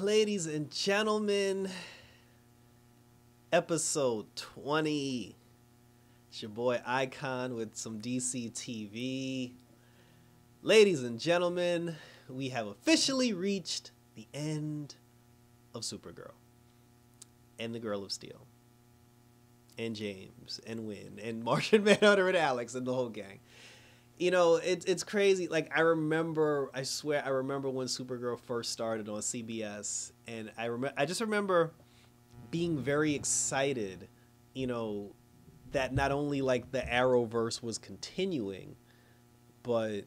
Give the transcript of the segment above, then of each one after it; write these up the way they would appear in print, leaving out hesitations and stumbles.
Ladies and gentlemen, episode 20. It's your boy Icon with some DC TV. Ladies and gentlemen, we have officially reached the end of Supergirl and the Girl of Steel and James and Wynn and Martian Manhunter and Alex and the whole gang. You know, it's crazy. Like, I swear I remember when Supergirl first started on CBS, and I just remember being very excited, you know, that not only like the Arrowverse was continuing, but,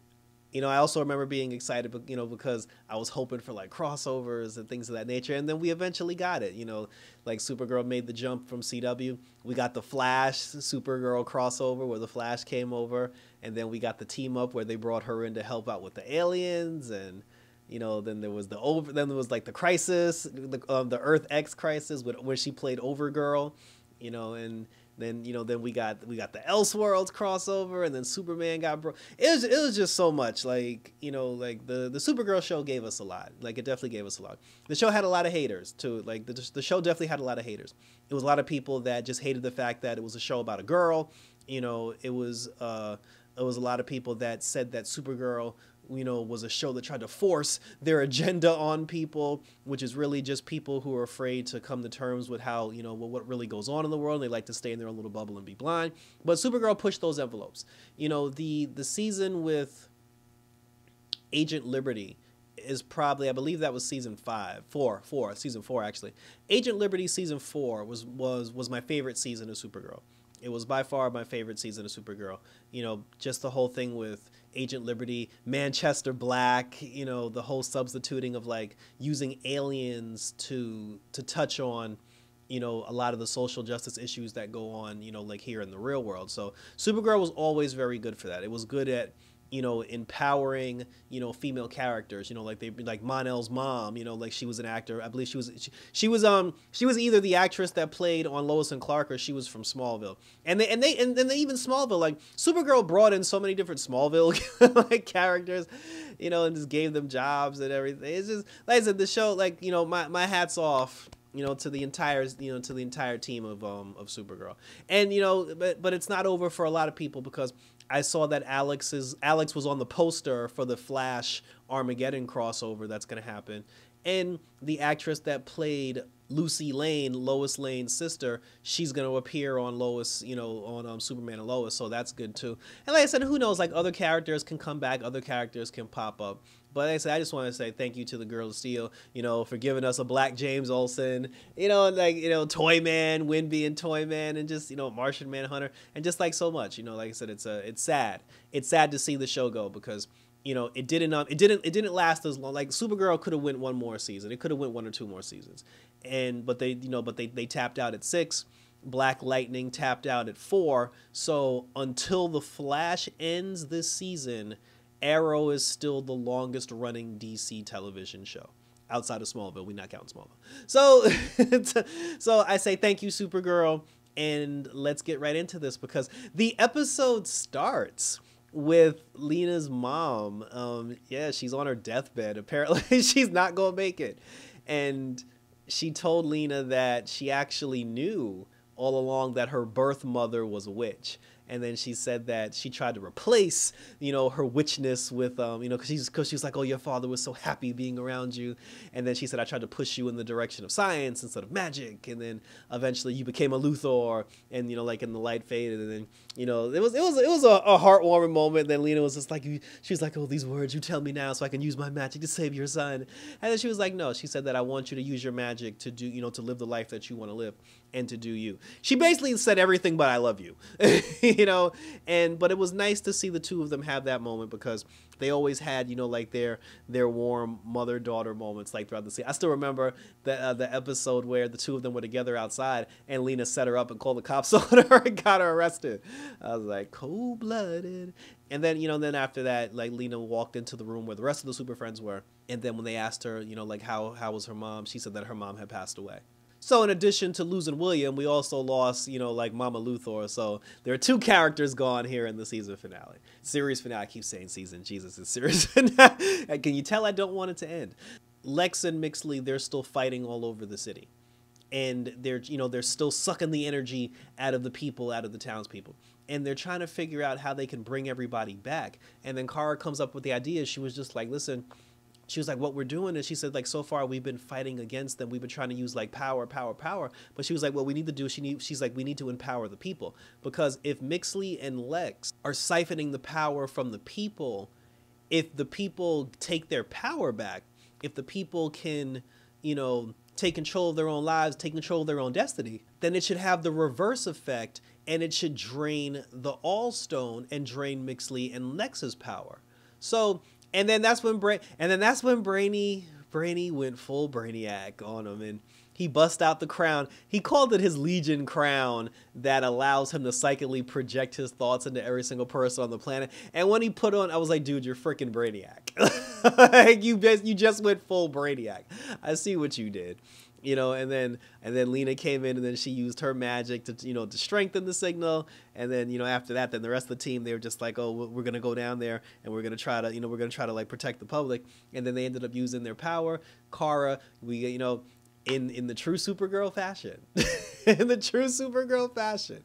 you know, I also remember being excited, you know, because I was hoping for like crossovers and things of that nature. And then we eventually got it, you know, like Supergirl made the jump from CW. We got the Flash Supergirl crossover where the Flash came over. And then we got the team up where they brought her in to help out with the aliens. And, you know, then there was then there was like the Crisis, the Earth X Crisis where she played Overgirl, you know, and then, you know, then we got the Elseworlds crossover, and then Superman got It was just so much, like, you know, like the Supergirl show gave us a lot. Like, it definitely gave us a lot. The show had a lot of haters too. Like the show definitely had a lot of haters. It was a lot of people that just hated the fact that it was a show about a girl. You know, it was a lot of people that said that Supergirl, you know, was a show that tried to force their agenda on people, which is really just people who are afraid to come to terms with how, you know, what really goes on in the world. They like to stay in their own little bubble and be blind. But Supergirl pushed those envelopes. You know, the season with Agent Liberty is probably, I believe that was season season 4 actually. Agent Liberty season 4 was my favorite season of Supergirl. It was by far my favorite season of Supergirl. You know, just the whole thing with Agent Liberty, Manchester Black, you know, the whole substituting of like using aliens to touch on, you know, a lot of the social justice issues that go on, you know, like here in the real world. So Supergirl was always very good for that. It was good at, you know, empowering, you know, female characters, you know, like Mon-El's mom, you know, like she was an actor. I believe she was either the actress that played on Lois and Clark, or she was from Smallville. And then even Smallville, like Supergirl brought in so many different Smallville like characters, you know, and just gave them jobs and everything. It's just, like I said, the show, like, you know, my hat's off, you know, to the entire team of Supergirl. And, you know, but it's not over for a lot of people, because I saw that Alex was on the poster for the Flash Armageddon crossover that's going to happen. And the actress that played Lucy Lane, Lois Lane's sister, she's going to appear on Lois, you know, on Superman and Lois, so that's good too. And like I said, who knows, like other characters can come back, other characters can pop up. But like I said, I just want to say thank you to the Girl of Steel, you know, for giving us a black James Olsen, you know, like, you know, Toyman, Wynn being Toyman, and just, you know, Martian Manhunter, and just like so much, you know, like I said, it's sad. It's sad to see the show go, because, you know, it didn't last as long. Like Supergirl could have went one more season. It could have went 1 or 2 more seasons. But they tapped out at 6. Black Lightning tapped out at 4. So until the Flash ends this season, Arrow is still the longest running DC television show. Outside of Smallville, we not counting Smallville. So, so I say thank you, Supergirl, and let's get right into this because the episode starts with Lena's mom. Yeah, she's on her deathbed. Apparently, she's not gonna make it, and she told Lena that she actually knew all along that her birth mother was a witch. And then she said that she tried to replace, her witchness with, because she was like, oh, your father was so happy being around you. And then she said, I tried to push you in the direction of science instead of magic. And then eventually you became a Luthor, and, like in the light faded. And then, it was a heartwarming moment. Then Lena was just like, she was like, oh, these words you tell me now so I can use my magic to save your son. And then she was like, no, she said that I want you to use your magic to do, to live the life that you want to live and to do you. She basically said everything but I love you. But it was nice to see the two of them have that moment because they always had, like their warm mother-daughter moments like throughout the scene. I still remember the episode where the two of them were together outside and Lena set her up and called the cops on her and got her arrested. I was like, cold-blooded. And then, then after that, like Lena walked into the room where the rest of the Super Friends were. And then when they asked her, like how was her mom, she said that her mom had passed away. So in addition to losing William, we also lost, like Mama Luthor. So there are 2 characters gone here in the season finale. Series finale. I keep saying season. Jesus, it's series finale. Can you tell I don't want it to end? Lex and Mixley, they're still fighting all over the city. And they're still sucking the energy out of the people, out of the townspeople. And they're trying to figure out how they can bring everybody back. And then Kara comes up with the idea. She was just like, listen, she was like, what we're doing is, she said, like, so far we've been fighting against them. We've been trying to use like power. But she was like, what we need to do, she's like, we need to empower the people. Because if Mixley and Lex are siphoning the power from the people, if the people take their power back, if the people can, take control of their own lives, take control of their own destiny, then it should have the reverse effect and it should drain the All-Stone and drain Mixley and Lex's power. So, and then that's when Brainy went full Brainiac on him, and he bust out the crown. He called it his Legion crown that allows him to psychically project his thoughts into every single person on the planet. And when he put on, I was like, dude, you're freaking Brainiac. Like, you just went full Brainiac. I see what you did. And then Lena came in, and then she used her magic to, to strengthen the signal. And then, after that, then the rest of the team, they were just like, oh, we're going to go down there and we're going to try to, like protect the public. And then they ended up using their power. Kara, in the true Supergirl fashion,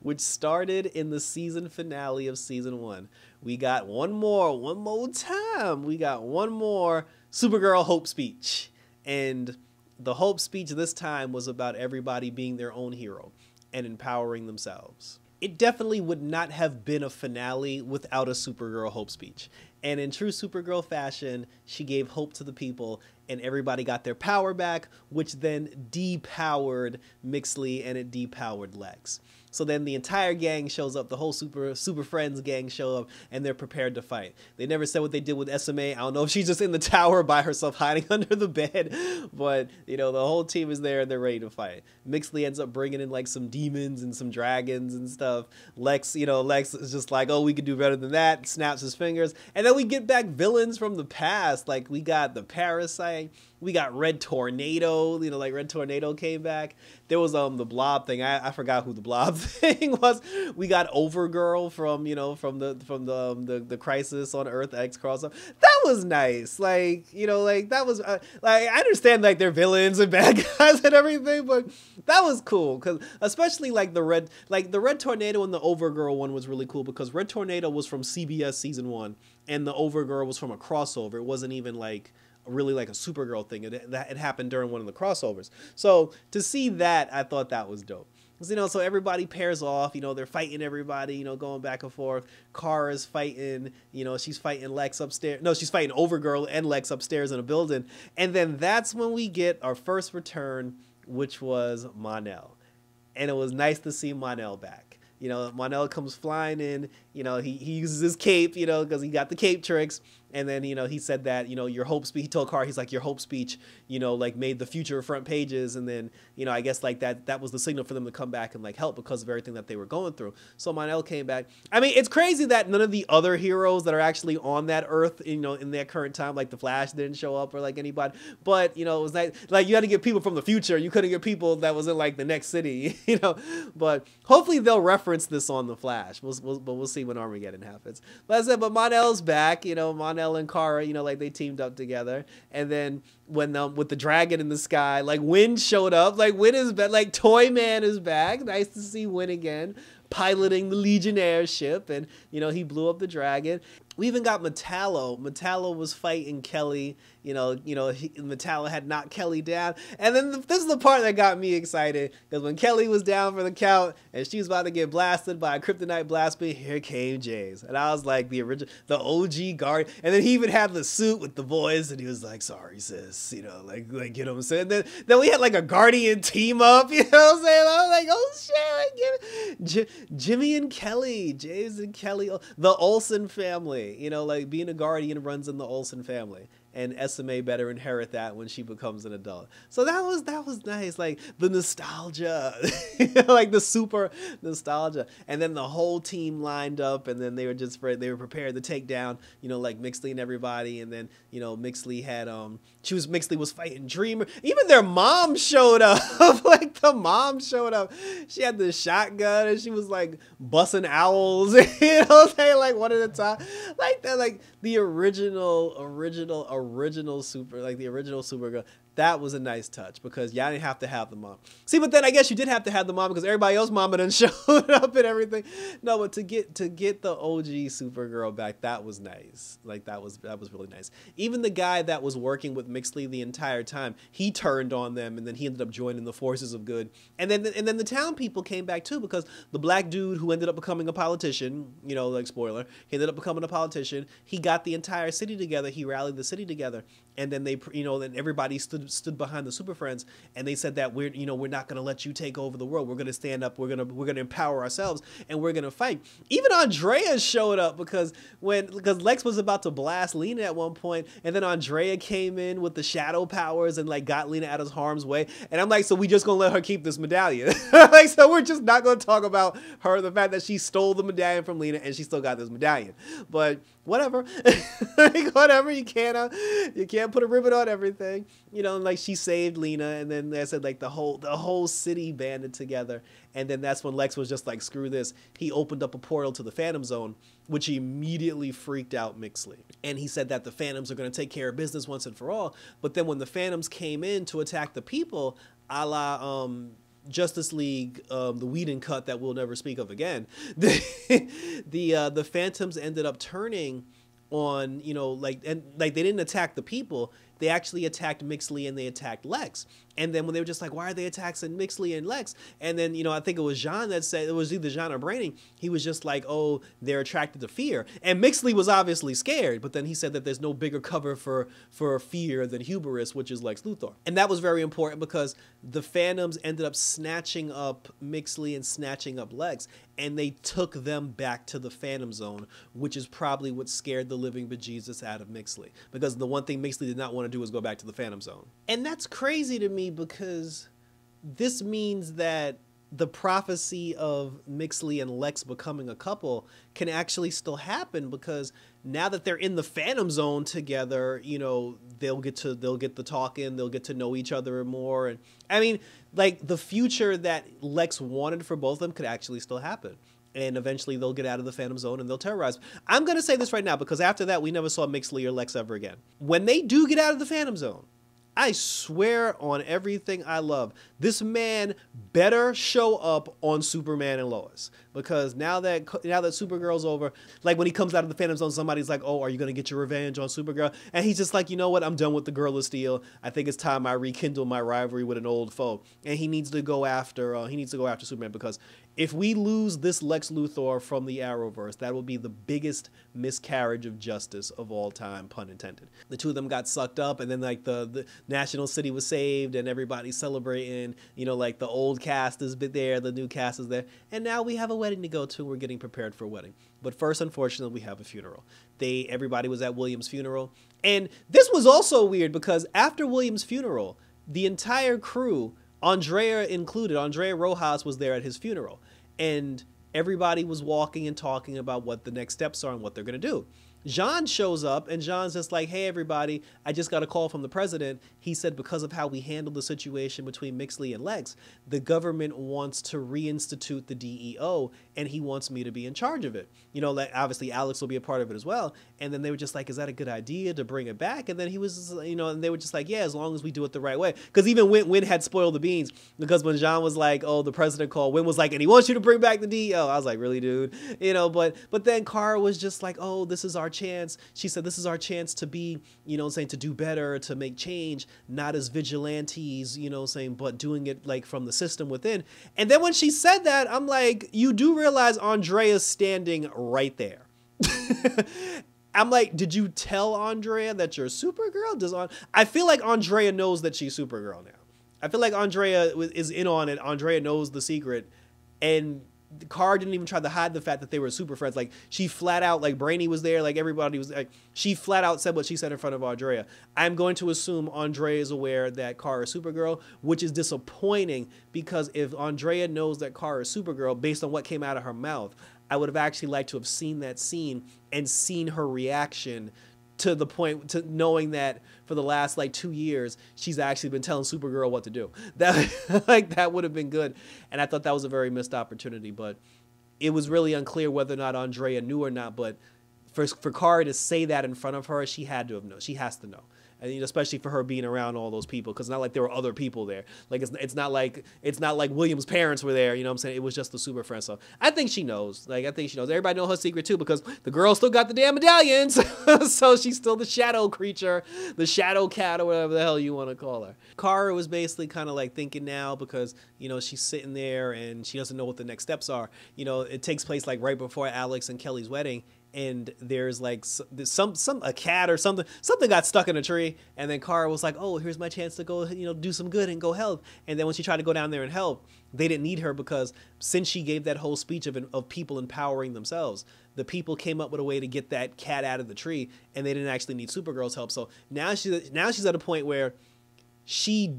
which started in the season finale of season 1. We got one more time. We got one more Supergirl hope speech. And the hope speech this time was about everybody being their own hero and empowering themselves. It definitely would not have been a finale without a Supergirl hope speech. And in true Supergirl fashion, she gave hope to the people and everybody got their power back, which then depowered Mixley and it depowered Lex. So then the entire gang shows up, the whole Super Friends gang show up, and they're prepared to fight. They never said what they did with SMA. I don't know if she's just in the tower by herself hiding under the bed, but, the whole team is there and they're ready to fight. Mixley ends up bringing in, like, some demons and some dragons and stuff. Lex is just like, oh, we could do better than that, snaps his fingers. And then we get back villains from the past. Like, we got the Parasite. We got Red Tornado, like Red Tornado came back. There was the Blob thing. I forgot who the Blob thing was. We got Overgirl from the Crisis on Earth X crossover. That was nice. Like, that was like, I understand like they're villains and bad guys and everything, but that was cool because especially like the Red Tornado and the Overgirl one was really cool because Red Tornado was from CBS season 1 and the Overgirl was from a crossover. It wasn't even like really like a Supergirl thing. It happened during one of the crossovers. So to see that, I thought that was dope. So everybody pairs off, they're fighting everybody, going back and forth. Kara's fighting, she's fighting Lex upstairs. No, she's fighting Overgirl and Lex upstairs in a building. And then that's when we get our first return, which was Mon-El. And it was nice to see Mon-El back. Mon-El comes flying in, he uses his cape, because he got the cape tricks. And then, he said that, your hope speech, he told Kara, he's like, your hope speech, like made the future front pages. And then, I guess like that was the signal for them to come back and like help because of everything that they were going through. So Mon-El came back. I mean, it's crazy that none of the other heroes that are actually on that Earth, in that current time, like the Flash didn't show up or like anybody. But, it was like you had to get people from the future. You couldn't get people that was in like the next city, But hopefully they'll reference this on the Flash. But we'll see when Armageddon happens. But I said, but Mon-El's back. Mon-El and Kara, like they teamed up together. And then when with the dragon in the sky, like Win showed up. Like Win is back. Like Toy Man is back. Nice to see Win again, piloting the Legionnaire ship, and he blew up the dragon. We even got Metallo. Metallo was fighting Kelly. Metallo had knocked Kelly down. And then this is the part that got me excited, because when Kelly was down for the count and she was about to get blasted by a kryptonite blast beam, here came James. And I was like, the OG guard. And then he even had the suit with the voice, and he was like, sorry, sis. Like what I'm saying? Then we had like a Guardian team up, what I'm saying? I was like, oh shit, Jimmy and Kelly, James and Kelly, the Olsen family. Like being a Guardian runs in the Olsen family, and SMA better inherit that when she becomes an adult. So that was nice, like the nostalgia, like the super nostalgia. And then the whole team lined up, and then they were prepared to take down, like Mixley and everybody. And then Mixley had Mixley was fighting Dreamer. Even their mom showed up. Like the mom showed up. She had the shotgun and she was like bussing owls. Saying like one at a time, like that, like the original Supergirl. That was a nice touch, because y'all didn't have to have the mom. See, but then I guess you did have to have the mom, because everybody else's mama done showed up and everything. No, but to get the OG Supergirl back, that was nice. Like that was really nice. Even the guy that was working with Mixley the entire time, he turned on them, and then he ended up joining the forces of good. And then the town people came back too, because the black dude who ended up becoming a politician, like spoiler, he ended up becoming a politician. He got the entire city together. He rallied the city together, and then then everybody stood behind the Superfriends, and they said that we're not going to let you take over the world. We're going to stand up. We're going to empower ourselves, and we're going to fight. Even Andrea showed up, because Lex was about to blast Lena at one point, and then Andrea came in with the shadow powers and like got Lena out of harm's way. And I'm like, so we just going to let her keep this medallion? Like, so we're just not going to talk about her, the fact that she stole the medallion from Lena and she still got this medallion. But whatever. Like, whatever. You can't put a ribbon on everything. Like she saved Lena, and then I said like the whole city banded together. And then that's when Lex was just like, screw this. He opened up a portal to the Phantom Zone, which immediately freaked out Mixley. And he said that the Phantoms are going to take care of business once and for all. But then when the Phantoms came in to attack the people, a la Justice League, the Whedon cut that we'll never speak of again, the Phantoms ended up turning on, they didn't attack the people. They actually attacked Mixley and they attacked Lex. And then when they were just like, why are they attacking Mixley and Lex? And then, I think it was Jean that said, it was either Jean or Brainy, he was just like, oh, they're attracted to fear. And Mixley was obviously scared, but then he said that there's no bigger cover for fear than hubris, which is Lex Luthor. And that was very important, because the Phantoms ended up snatching up Mixley and snatching up Lex, and they took them back to the Phantom Zone, which is probably what scared the living bejesus out of Mixley, because the one thing Mixley did not want to do was go back to the Phantom Zone. And that's crazy to me, because this means that the prophecy of Mixley and Lex becoming a couple can actually still happen, because now that they're in the Phantom Zone together, they'll get the talk in, they'll get to know each other more. And I mean, like, the future that Lex wanted for both of them could actually still happen. And eventually they'll get out of the Phantom Zone and they'll terrorize. I'm going to say this right now, because after that, we never saw Mixley or Lex ever again. When they do get out of the Phantom Zone, I swear on everything I love, this man better show up on Superman and Lois. Because now that Supergirl's over, like when he comes out of the Phantom Zone, somebody's like, oh, are you going to get your revenge on Supergirl? And he's just like, you know what? I'm done with the Girl of Steel. I think it's time I rekindle my rivalry with an old foe. And he needs to go after Superman, because if we lose this Lex Luthor from the Arrowverse, that will be the biggest miscarriage of justice of all time, pun intended. The two of them got sucked up, and then like the National City was saved, and everybody's celebrating. You know, like the old cast is there, the new cast is there, and now we have a wedding to go to. We're getting prepared for a wedding. But first, unfortunately, we have a funeral. Everybody was at William's funeral, and this was also weird because after William's funeral, the entire crew, Andrea included, Andrea Rojas was there at his funeral, and everybody was walking and talking about what the next steps are and what they're going to do. Jean shows up, and Jean's just like, hey, everybody, I just got a call from the president. He said because of how we handled the situation between Mixley and Lex, the government wants to reinstitute the DEO, and he wants me to be in charge of it. You know, like, obviously Alex will be a part of it as well. And then they were just like, is that a good idea to bring it back? And then he was, you know, and they were just like, yeah, as long as we do it the right way. Because even Win had spoiled the beans, because when Jean was like, oh, the president called, Win was like, and he wants you to bring back the DEO. I was like, really, dude? You know, but then Kara was just like, oh, this is our chance. She said, this is our chance to be, you know, saying to do better, to make change, not as vigilantes, you know, saying, but doing it like from the system within. And then when she said that, I'm like, you do realize Andrea's standing right there. I'm like, did you tell Andrea that you're Supergirl? I feel like Andrea knows that she's Supergirl now. I feel like Andrea is in on it. Andrea knows the secret, and Kara didn't even try to hide the fact that they were super friends. Like, she flat out, like, Brainy was there, like, everybody was, like, she flat out said what she said in front of Andrea. I'm going to assume Andrea is aware that Kara is Supergirl, which is disappointing, because if Andrea knows that Kara is Supergirl, based on what came out of her mouth, I would have actually liked to have seen that scene and seen her reaction to the point to knowing that for the last like 2 years she's actually been telling Supergirl what to do. That like that would have been good, and I thought that was a very missed opportunity. But it was really unclear whether or not Andrea knew or not. But for Kara to say that in front of her, she had to have known. She has to know. And, you know, especially for her being around all those people, because it's not like there were other people there. Like it's not like William's parents were there. You know what I'm saying? It was just the Superfriends. So I think she knows. Like, I think she knows. Everybody knows her secret too, because the girl still got the damn medallions. So she's still the shadow creature, the shadow cat, or whatever the hell you want to call her. Kara was basically kind of like thinking now, because, you know, she's sitting there and she doesn't know what the next steps are. You know, it takes place like right before Alex and Kelly's wedding. And there's like a cat or something got stuck in a tree, and then Kara was like, oh, here's my chance to go, you know, do some good and go help. And then when she tried to go down there and help, they didn't need her, because since she gave that whole speech of people empowering themselves, the people came up with a way to get that cat out of the tree, and they didn't actually need Supergirl's help. So now she's at a point where she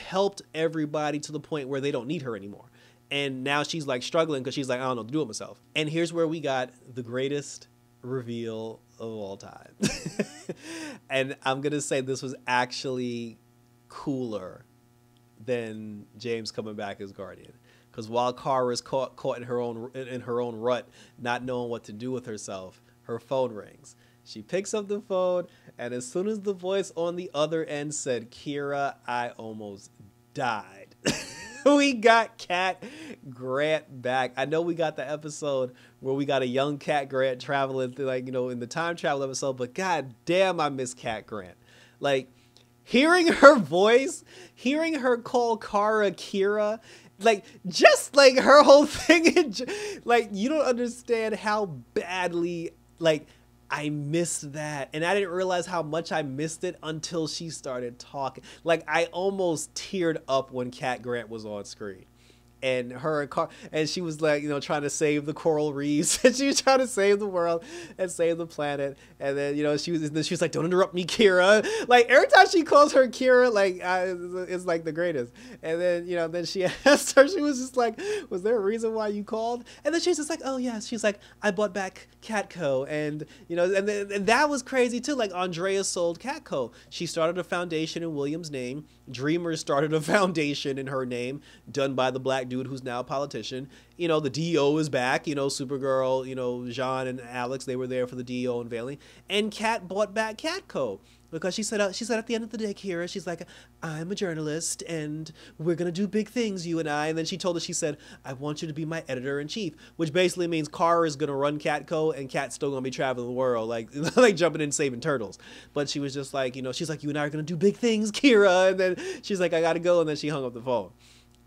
helped everybody to the point where they don't need her anymore. And now she's like struggling because she's like, I don't know what to do with myself. And here's where we got the greatest reveal of all time. And I'm going to say this was actually cooler than James coming back as Guardian. Because while Kara is caught in her own rut, not knowing what to do with herself, her phone rings. She picks up the phone, and as soon as the voice on the other end said, Kira, I almost died. We got Cat Grant back. I know we got the episode where we got a young Cat Grant traveling through, like, you know, in the time travel episode, but god damn, I miss Cat Grant. Like, hearing her voice, hearing her call Kara Kira, like, just like her whole thing, like, you don't understand how badly, like, I missed that, and I didn't realize how much I missed it until she started talking. Like, I almost teared up when Cat Grant was on screen. And and she was like, you know, trying to save the coral reefs, and she was trying to save the world and save the planet. And then, you know, she was like, don't interrupt me, Kira. Like, every time she calls her Kira, like, it's like the greatest. And then, you know, then she asked her, she was just like, was there a reason why you called? And then she's just like, oh yeah, she's like, I bought back Catco. And, you know, and that was crazy too. Like, Andrea sold Catco. She started a foundation in William's name. Dreamer started a foundation in her name, done by the black dude who's now a politician. You know, the DO is back. You know, Supergirl, you know, Jean and Alex, they were there for the DO unveiling. And Cat bought back Catco, because she said at the end of the day, Kira, she's like, I'm a journalist and we're going to do big things, you and I. And then she told us, she said, I want you to be my editor-in-chief, which basically means Kara is going to run Catco and Cat's still going to be traveling the world, like, like jumping in saving turtles. But she was just like, you know, she's like, you and I are going to do big things, Kira. And then she's like, I got to go. And then she hung up the phone.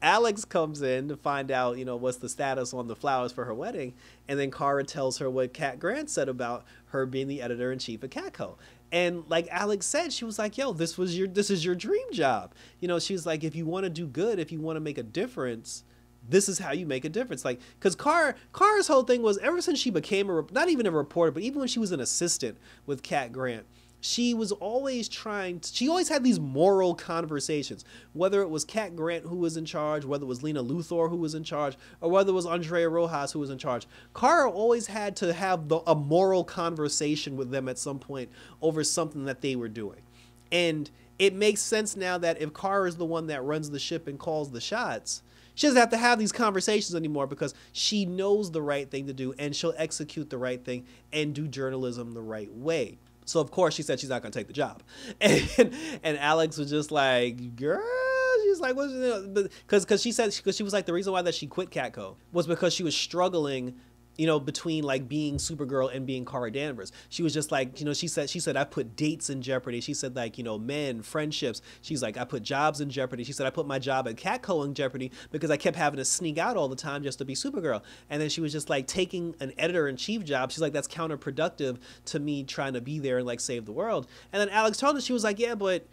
Alex comes in to find out, what's the status on the flowers for her wedding, and then Kara tells her what Cat Grant said about her being the editor-in-chief of Catco. And like Alex said, she was like, yo, this is your dream job. She was like, if you want to do good, if you want to make a difference, this is how you make a difference. Like, because Kara's whole thing was, ever since she became not even a reporter, but even when she was an assistant with Cat Grant, she was always she always had these moral conversations, whether it was Cat Grant who was in charge, whether it was Lena Luthor who was in charge, or whether it was Andrea Rojas who was in charge. Kara always had to have a moral conversation with them at some point over something that they were doing. And it makes sense now that if Kara is the one that runs the ship and calls the shots, she doesn't have these conversations anymore, because she knows the right thing to do, and she'll execute the right thing and do journalism the right way. So, of course, she said she's not going to take the job. And Alex was just like, girl, she's like, because she was like, the reason why that she quit Catco was because she was struggling, between like being Supergirl and being Kara Danvers. She was just like, she said, I put dates in jeopardy. She said, like, men, friendships. She's like, I put jobs in jeopardy. She said, I put my job at Catco in jeopardy because I kept having to sneak out all the time just to be Supergirl. And then she was just like, taking an editor-in-chief job, she's like, that's counterproductive to me trying to be there and like save the world. And then Alex told her, she was like, yeah, but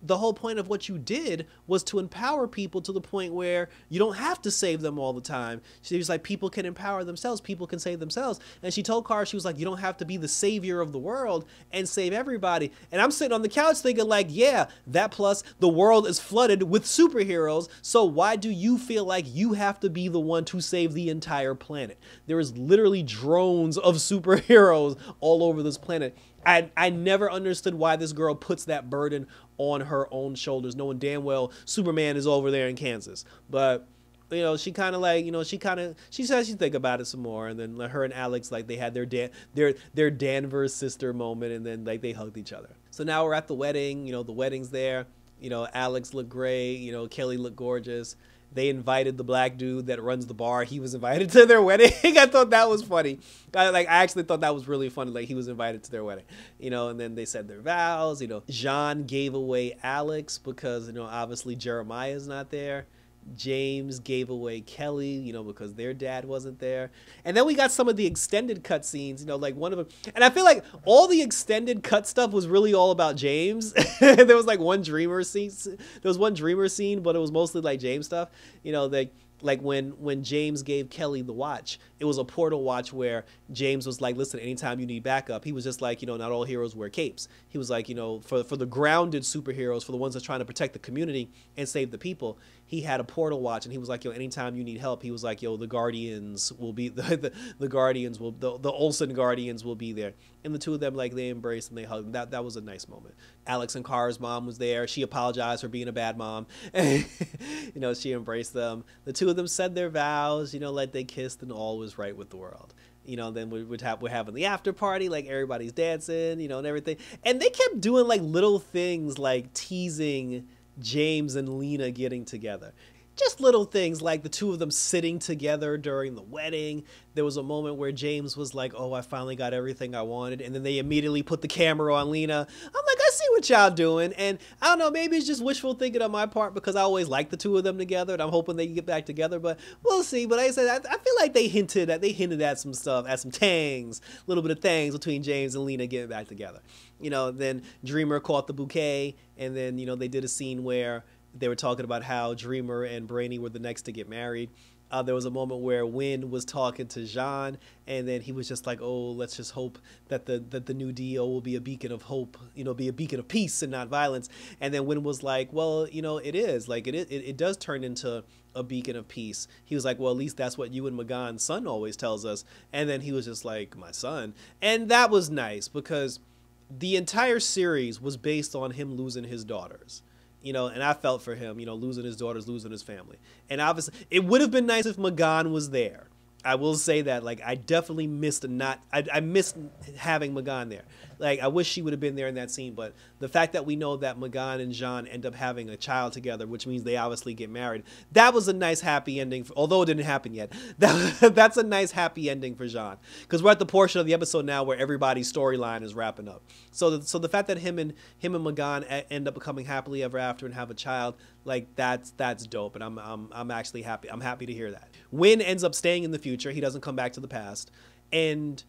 the whole point of what you did was to empower people to the point where you don't have to save them all the time. She was like, people can empower themselves, people can save themselves. And she told Kara, she was like, you don't have to be the savior of the world and save everybody. And I'm sitting on the couch thinking like, yeah, that plus the world is flooded with superheroes, so why do you feel like you have to be the one to save the entire planet? There is literally drones of superheroes all over this planet. I never understood why this girl puts that burden on her own shoulders, knowing damn well Superman is over there in Kansas. But, she kind of like, she said she'd think about it some more. And then her and Alex, like, they had their Danvers sister moment, and then like they hugged each other. So now we're at the wedding, the wedding's there. Alex looked great, Kelly looked gorgeous. They invited the black dude that runs the bar. He was invited to their wedding. I thought that was funny. I actually thought that was really funny. Like, he was invited to their wedding, and then they said their vows. Jean gave away Alex because, obviously Jeremiah's not there. James gave away Kelly, because their dad wasn't there. And then we got some of the extended cut scenes, like one of them. And I feel like all the extended cut stuff was really all about James. There was like one dreamer scene. There was one dreamer scene, but it was mostly like James stuff. Like when James gave Kelly the watch, it was a portal watch where James was like, listen, anytime you need backup, he was just like, not all heroes wear capes. He was like, for the grounded superheroes, for the ones that's trying to protect the community and save the people, he had a portal watch, and he was like, anytime you need help, he was like, the Guardians will be, the Olsen Guardians will be there. And the two of them, like, they embraced and they hugged. That was a nice moment. Alex and Kara's mom was there. She apologized for being a bad mom. She embraced them. The two of them said their vows, like they kissed, and all was right with the world. Then we're having the after party, like everybody's dancing, and everything. And they kept doing like little things like teasing James and Lena getting together. Just little things like the two of them sitting together during the wedding. There was a moment where James was like, oh, I finally got everything I wanted. And then they immediately put the camera on Lena. I'm like, I see what y'all doing. And I don't know, maybe it's just wishful thinking on my part, because I always like the two of them together, and I'm hoping they can get back together, but we'll see. But like I said, I feel like they hinted at some stuff, at some tangs, a little bit of things between James and Lena getting back together. Then Dreamer caught the bouquet, and then, they did a scene where they were talking about how Dreamer and Brainy were the next to get married. There was a moment where Wynn was talking to Jean, and then he was just like, oh, let's just hope that the new deal will be a beacon of hope, be a beacon of peace and not violence. And then Wynn was like, well, it is. Like, it does turn into a beacon of peace. He was like, well, at least that's what Ewan McGonn's son always tells us. And then he was just like, my son. And that was nice, because the entire series was based on him losing his daughters. And I felt for him, losing his daughters, losing his family. And obviously, it would have been nice if McGonn was there. I will say that, like, I definitely missed I missed having Magan there. Like, I wish she would have been there in that scene, but the fact that we know that Magan and Jean end up having a child together, which means they obviously get married, that was a nice happy ending, although it didn't happen yet. That's a nice happy ending for Jean, because we're at the portion of the episode now where everybody's storyline is wrapping up. So the fact that him and Magan end up becoming happily ever after and have a child, like, that's dope, and I'm actually happy. I'm happy to hear that. Wynn ends up staying in the future. He doesn't come back to the past, and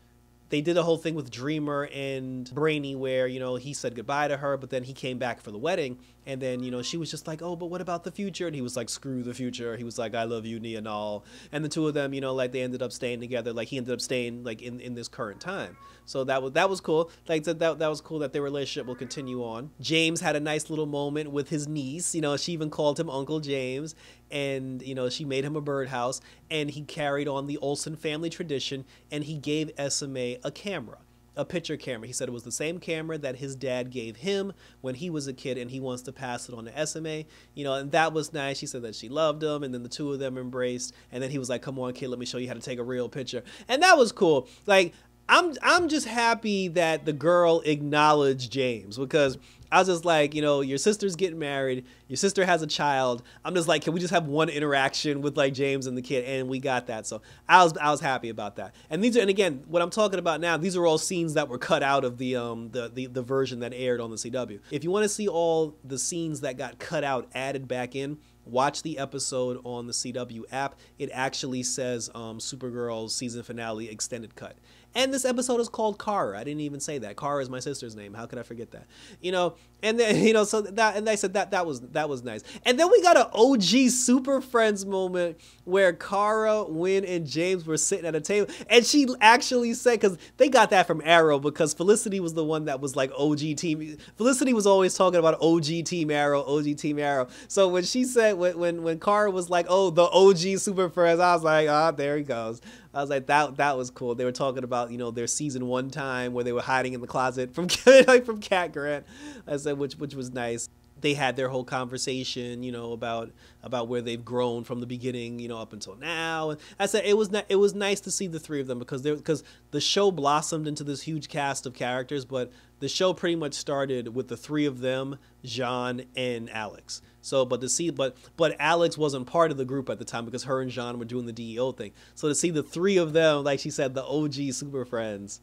they did a whole thing with Dreamer and Brainy where, you know, he said goodbye to her, but then he came back for the wedding. And then, you know, she was just like, oh, but what about the future? And he was like, screw the future. He was like, I love you, Nia Nal. And the two of them, you know, like, they ended up staying together. Like, he ended up staying, like, in this current time. So that was cool. Like, that was cool that their relationship will continue on. James had a nice little moment with his niece. You know, she even called him Uncle James. And, you know, she made him a birdhouse. And he carried on the Olsen family tradition. And he gave SMA a camera. A picture camera. He said it was the same camera that his dad gave him when he was a kid, and he wants to pass it on to SMA, you know, and that was nice. She said that she loved him, and then the two of them embraced, and then he was like, come on, kid, let me show you how to take a real picture. And that was cool. Like, I'm just happy that the girl acknowledged James, because I was just like, you know, your sister's getting married, your sister has a child. I'm just like, can we just have one interaction with, like, James and the kid? And we got that. So I was happy about that. And again, what I'm talking about now, these are all scenes that were cut out of the version that aired on the CW. If you want to see all the scenes that got cut out added back in, watch the episode on the CW app. It actually says Supergirl's season finale extended cut. And this episode is called Kara. I didn't even say that. Kara is my sister's name. How could I forget that? You know, and then, you know, so that, and I said that was nice. And then we got an OG Super Friends moment where Kara, Wynn, and James were sitting at a table, and she actually said, because they got that from Arrow, because Felicity was the one that was like OG team. Felicity was always talking about OG Team Arrow, OG Team Arrow. So when she said, when Kara was like, oh, the OG Super Friends, I was like, ah, oh, there he goes. I was like, that was cool. They were talking about, you know, their season 1 time where they were hiding in the closet from Cat Grant. I said, which was nice. They had their whole conversation, you know, about where they've grown from the beginning, you know, up until now. And I said it was nice to see the three of them, because the show blossomed into this huge cast of characters, but the show pretty much started with the three of them, Jean and Alex. So, but Alex wasn't part of the group at the time, because her and Jean were doing the DEO thing. So to see the three of them, like she said, the OG Super Friends,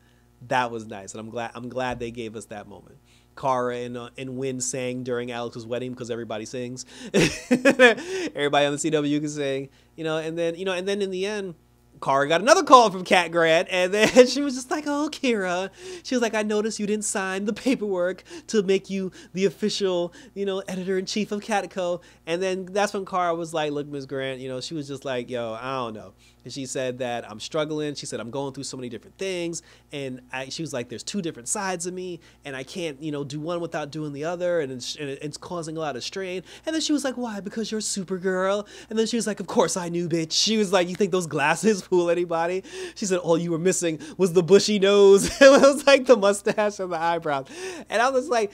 that was nice, and I'm glad they gave us that moment. Kara and Wynn sang during Alex's wedding, because everybody sings. Everybody on the CW can sing, you know, and then in the end, Kara got another call from Cat Grant, and then she was just like, oh, Kira. She was like, I noticed you didn't sign the paperwork to make you the official, you know, editor-in-chief of Catco. And then that's when Kara was like, look, Ms. Grant, you know, she was just like, yo, I don't know. And she said that I'm struggling. She said, I'm going through so many different things. And she was like, there's two different sides of me, and I can't, you know, do one without doing the other. And it's causing a lot of strain. And then she was like, why? Because you're Supergirl. And then she was like, of course I knew, bitch. She was like, you think those glasses fool anybody? She said, all you were missing was the bushy nose. It was like the mustache and the eyebrows. And I was like,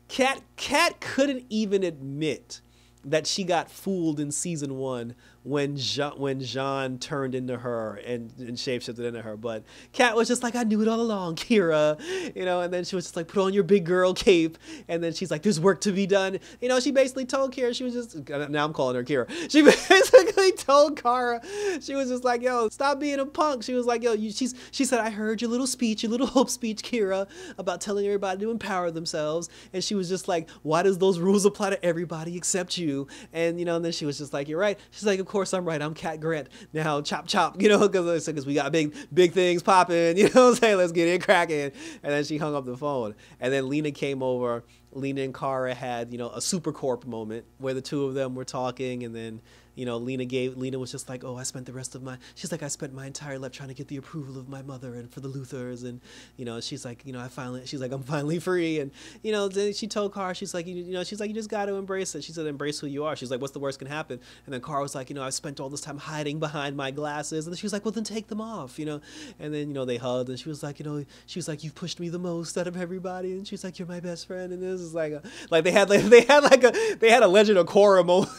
Cat couldn't even admit that she got fooled in season 1 when Jean turned into her and shapeshifted into her. But Kat was just like, I knew it all along, Kira, you know. And then she was just like, put on your big girl cape. And then she's like, there's work to be done, you know. She basically told Kira, she was just, now I'm calling her Kira, she basically told Kara, she was just like, yo, stop being a punk. She was like, yo, she said, I heard your little speech, your little hope speech, Kira, about telling everybody to empower themselves. And she was just like, why does those rules apply to everybody except you? And, you know, and then she was just like, you're right. She's like, of course I'm right. I'm Cat Grant. Now chop chop, you know, because we got big things popping, you know what I'm saying? Let's get it cracking. And then she hung up the phone. And then Lena came over. Lena and Kara had, you know, a Supercorp moment where the two of them were talking, and then, you know, Lena was just like, oh, I spent I spent my entire life trying to get the approval of my mother and for the Luthers, and, you know, she's like, you know, I'm finally free. And, you know, then she told Kara, she's like, you know, she's like, you just got to embrace it. She said, embrace who you are. She's like, what's the worst can happen? And then Kara was like, you know, I spent all this time hiding behind my glasses. And then she was like, well, then take them off, you know. And then, you know, they hugged, and she was like, you know, you've pushed me the most out of everybody. And she's like, you're my best friend. And this is like they had a Legend of Korra moment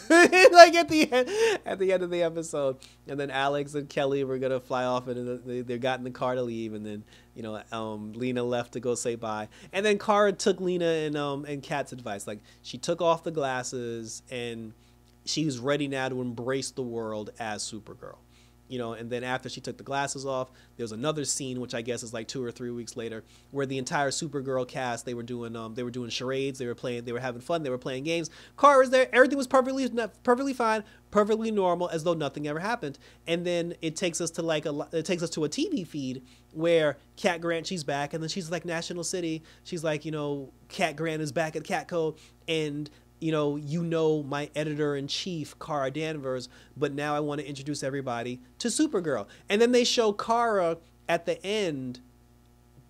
like at the end. at the end of the episode. And then Alex and Kelly were gonna fly off, and they got in the car to leave. And then Lena left to go say bye. And then Kara took Lena and Kat's advice. Like, she took off the glasses and she was ready now to embrace the world as Supergirl. And then after she took the glasses off, there was another scene, which I guess is like 2 or 3 weeks later, where the entire Supergirl cast, they were doing charades, they were having fun, they were playing games. Kara was there, everything was perfectly fine, perfectly normal, as though nothing ever happened. And then it takes us to a TV feed where Cat Grant, she's back, and then she's like, National City, she's like, Cat Grant is back at Catco, and my editor-in-chief, Kara Danvers, but now I want to introduce everybody to Supergirl. And then they show Kara at the end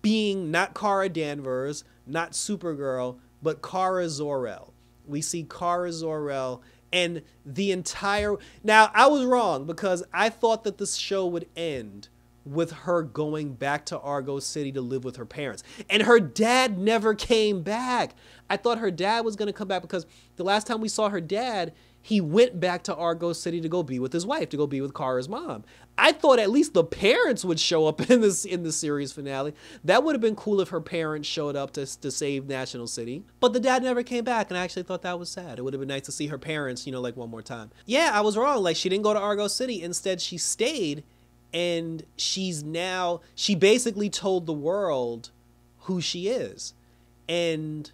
being not Kara Danvers, not Supergirl, but Kara Zor-El. We see Kara Zor-El and the entire... Now, I was wrong because I thought that this show would end with her going back to Argo City to live with her parents. And her dad never came back. I thought her dad was going to come back because the last time we saw her dad, he went back to Argo City to go be with his wife, to go be with Kara's mom. I thought at least the parents would show up in the series finale. That would have been cool if her parents showed up to save National City. But the dad never came back, and I actually thought that was sad. It would have been nice to see her parents, like one more time. Yeah, I was wrong. Like, she didn't go to Argo City. Instead, she stayed. And she basically told the world who she is. And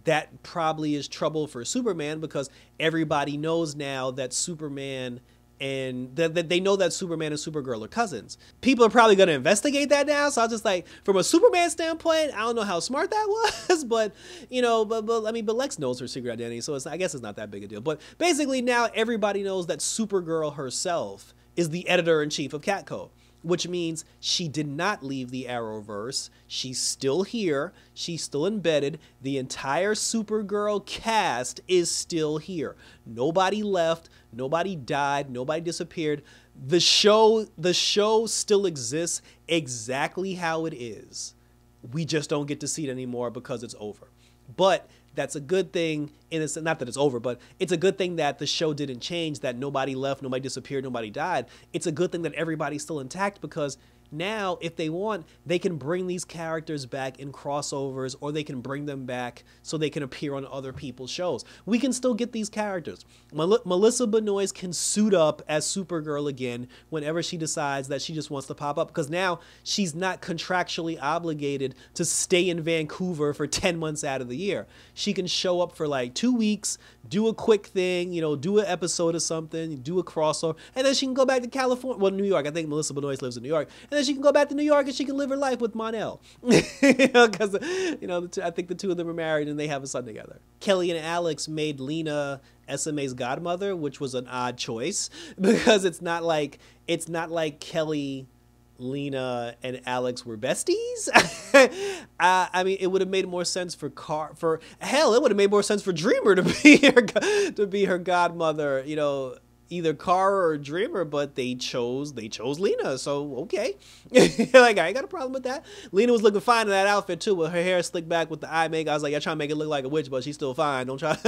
that probably is trouble for Superman because everybody knows now that Superman and that they know that Superman and Supergirl are cousins. People are probably going to investigate that now. So I was just like, from a Superman standpoint, I don't know how smart that was, but but Lex knows her secret identity. So I guess it's not that big a deal. But basically now everybody knows that Supergirl herself is the editor-in-chief of Catco, which means she did not leave the Arrowverse. She's still here. She's still embedded. The entire Supergirl cast is still here. Nobody left. Nobody died. Nobody disappeared. The show still exists exactly how it is. We just don't get to see it anymore because it's over. But that's a good thing, not that it's over, but it's a good thing that the show didn't change, that nobody left, nobody disappeared, nobody died. It's a good thing that everybody's still intact because now, if they want, they can bring these characters back in crossovers, or they can bring them back so they can appear on other people's shows. We can still get these characters. Melissa Benoist can suit up as Supergirl again whenever she decides that she just wants to pop up, because now she's not contractually obligated to stay in Vancouver for 10 months out of the year. She can show up for like 2 weeks, do a quick thing, do an episode of something, do a crossover, and then she can go back to California, well, New York. I think Melissa Benoist lives in New York. And then she can go back to New York and she can live her life with Mon-El. Because, I think the two of them are married and they have a son together. Kelly and Alex made Lena SMA's godmother, which was an odd choice because it's not like Kelly, Lena, and Alex were besties. I mean, it would have made more sense it would have made more sense for Dreamer to be her godmother, either Kara or Dreamer, but they chose Lena, so okay. Like, I ain't got a problem with that. Lena was looking fine in that outfit too, with her hair slicked back with the eye makeup. I was like, y'all trying to make it look like a witch, but she's still fine. Don't try.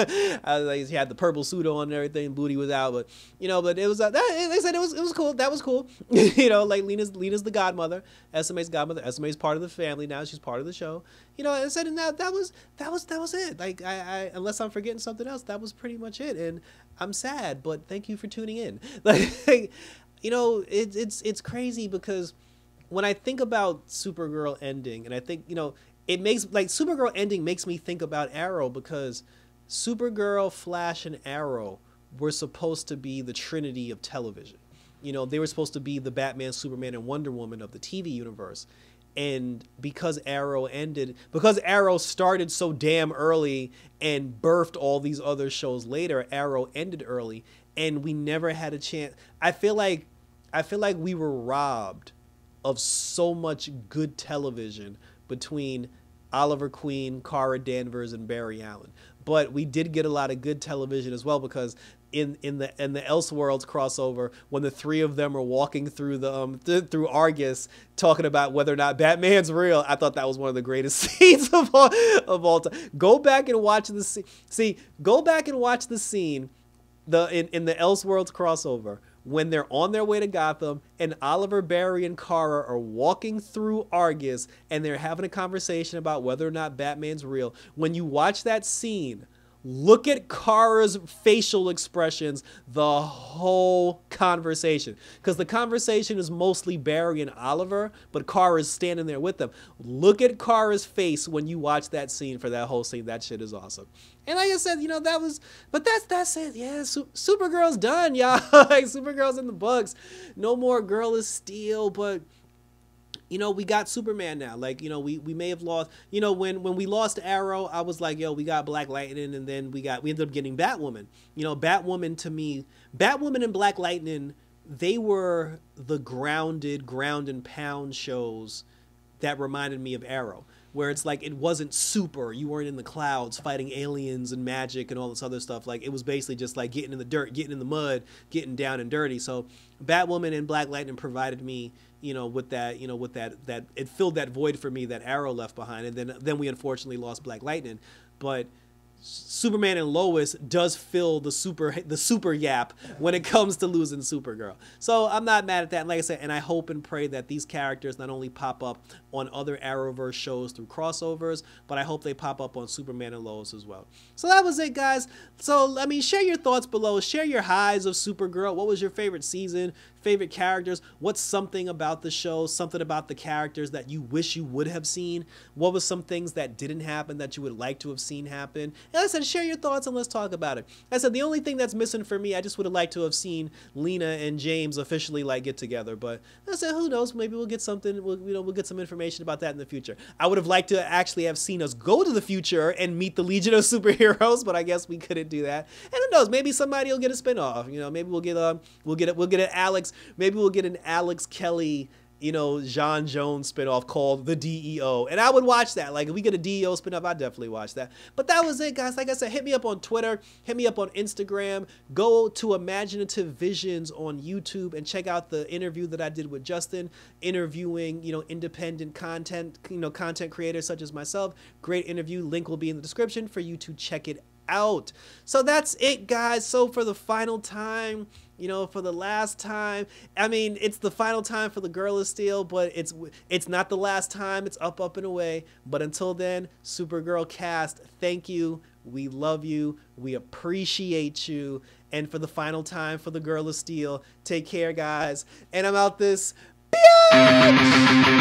I was like, she had the purple suit on and everything, booty was out, but but it was they said it was cool. That was cool. Like Lena's the godmother, SMA's godmother. SMA's part of the family now. She's part of the show. And said that was it. Like, I unless I'm forgetting something else, that was pretty much it. And I'm sad, but thank you for tuning in. Like, it's crazy because when I think about Supergirl ending, and I think, it makes, like, Supergirl ending makes me think about Arrow, because Supergirl, Flash, and Arrow were supposed to be the trinity of television. They were supposed to be the Batman, Superman, and Wonder Woman of the TV universe. And because Arrow started so damn early and birthed all these other shows later, Arrow ended early, and we never had a chance. I feel like we were robbed of so much good television between Oliver Queen, Kara Danvers, and Barry Allen. But we did get a lot of good television as well, because in the Elseworlds crossover, when the three of them are walking through through Argus, talking about whether or not Batman's real, I thought that was one of the greatest scenes of all time. Go back and watch the scene. See, go back and watch the scene in the Elseworlds crossover, when they're on their way to Gotham and Oliver, Barry, and Kara are walking through Argus and they're having a conversation about whether or not Batman's real. When you watch that scene, look at Kara's facial expressions the whole conversation. Because the conversation is mostly Barry and Oliver, but Kara's standing there with them. Look at Kara's face when you watch that scene for that whole scene. That shit is awesome. And like I said, you know, but that's it. Yeah, Supergirl's done, y'all. Like, Supergirl's in the books. No more Girl of Steel, but you know, we got Superman now. Like, you know, we may have lost, you know, when we lost Arrow, I was like, yo, we got Black Lightning, and then we ended up getting Batwoman. You know, Batwoman, to me, Batwoman and Black Lightning, they were the ground and pound shows that reminded me of Arrow, where it's like, it wasn't super, you weren't in the clouds fighting aliens and magic and all this other stuff. Like, it was basically just like getting in the dirt, getting in the mud, getting down and dirty. So Batwoman and Black Lightning provided me, you know, with that, that it filled that void for me that Arrow left behind. And then we unfortunately lost Black Lightning. But Superman and Lois does fill the super gap when it comes to losing Supergirl. So I'm not mad at that. And like I said, and I hope and pray that these characters not only pop up on other Arrowverse shows through crossovers, but I hope they pop up on Superman and Lois as well. So that was it, guys. So, I mean, share your thoughts below. Share your highs of Supergirl. What was your favorite season? Favorite characters? What's something about the show, something about the characters that you wish you would have seen? What was some things that didn't happen that you would like to have seen happen? And like I said, share your thoughts and let's talk about it. Like I said, the only thing that's missing for me, I just would have liked to have seen Lena and James officially like get together. But like I said, who knows? Maybe we'll get something. We'll get some information about that in the future. I would have liked to actually have seen us go to the future and meet the Legion of Superheroes, but I guess we couldn't do that. And who knows? Maybe somebody will get a spinoff. You know, maybe we'll get an Alex. Maybe we'll get an Alex Kelly, you know, John Jones spinoff called The DEO. And I would watch that. Like, if we get a DEO spinoff, I'd definitely watch that. But that was it, guys. Like I said, hit me up on Twitter. Hit me up on Instagram. Go to Imaginative Visions on YouTube and check out the interview that I did with Justin, interviewing, you know, independent content, you know, content creators such as myself. Great interview. Link will be in the description for you to check it out. So that's it, guys. So for the final time, you know, for the last time, I mean, it's the final time for the Girl of Steel, but it's not the last time. It's up and away. But until then, Supergirl cast, thank you. We love you. We appreciate you. And for the final time for the Girl of Steel, take care, guys. And I'm out this bitch.